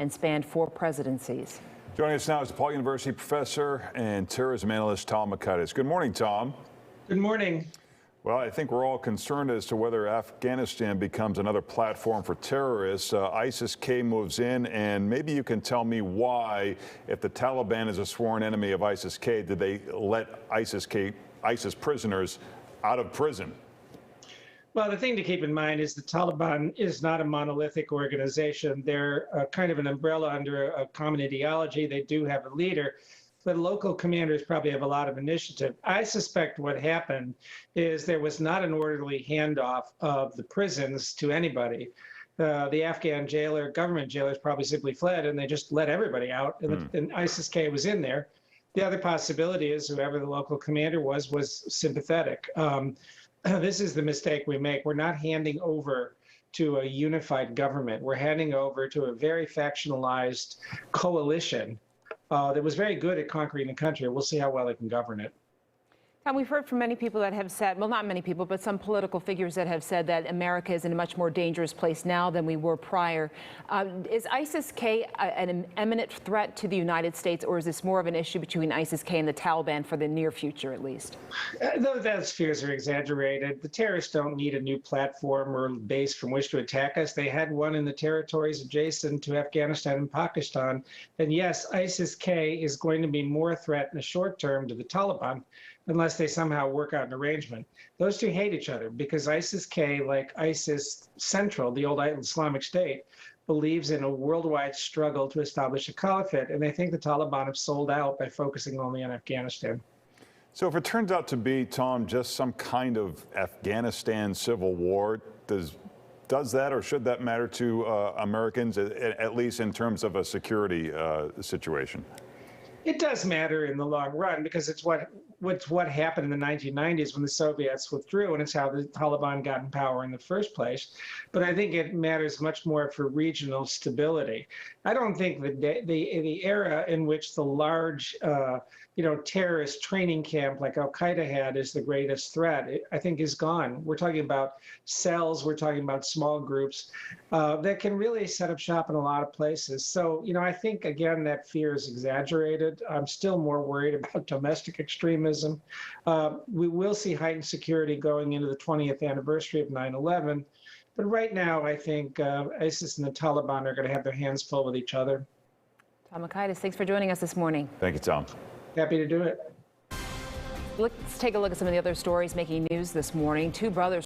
and spanned 4 presidencies. Joining us now is DePaul University professor and terrorism analyst Tom Makaitis. Good morning, Tom. Good morning. Well, I think we're all concerned as to whether Afghanistan becomes another platform for terrorists. ISIS-K moves in, and maybe you can tell me why, if the Taliban is a sworn enemy of ISIS-K, did they let ISIS prisoners out of prison? Well, the thing to keep in mind is the Taliban is not a monolithic organization. They're kind of an umbrella under a common ideology. They do have a leader, but local commanders probably have a lot of initiative. I suspect what happened is there was not an orderly handoff of the prisons to anybody. The Afghan government jailers probably simply fled, and they just let everybody out, and ISIS-K was in there. The other possibility is whoever the local commander was sympathetic. This is the mistake we make. We're not handing over to a unified government. We're handing over to a very factionalized coalition that was very good at conquering the country. We'll see how well they can govern it. Tom, we've heard from many people that have said, well, not many people, but some political figures that have said that America is in a much more dangerous place now than we were prior. Is ISIS-K an imminent threat to the United States, or is this more of an issue between ISIS-K and the Taliban for the near future, at least? Those fears are exaggerated. The terrorists don't need a new platform or base from which to attack us. They had one in the territories adjacent to Afghanistan and Pakistan. And yes, ISIS-K is going to be more a threat in the short term to the Taliban, unless they somehow work out an arrangement. Those two hate each other because ISIS-K, like ISIS Central, the old Islamic State, believes in a worldwide struggle to establish a caliphate, and they think the Taliban have sold out by focusing only on Afghanistan. So if it turns out to be, Tom, just some kind of Afghanistan civil war, does that or should that matter to Americans, at least in terms of a security situation? It does matter in the long run because it's what happened in the 1990s when the Soviets withdrew, and it's how the Taliban got in power in the first place. But I think it matters much more for regional stability. I don't think the era in which the large terrorist training camp like Al-Qaeda had is the greatest threat. I think is gone. We're talking about cells. We're talking about small groups that can really set up shop in a lot of places. So, I think, again, that fear is exaggerated. I'm still more worried about domestic extremism. We will see heightened security going into the 20th anniversary of 9/11. But right now, I think ISIS and the Taliban are going to have their hands full with each other. Tom Makaitis, thanks for joining us this morning. Thank you, Tom. Happy to do it. Let's take a look at some of the other stories making news this morning. 2 brothers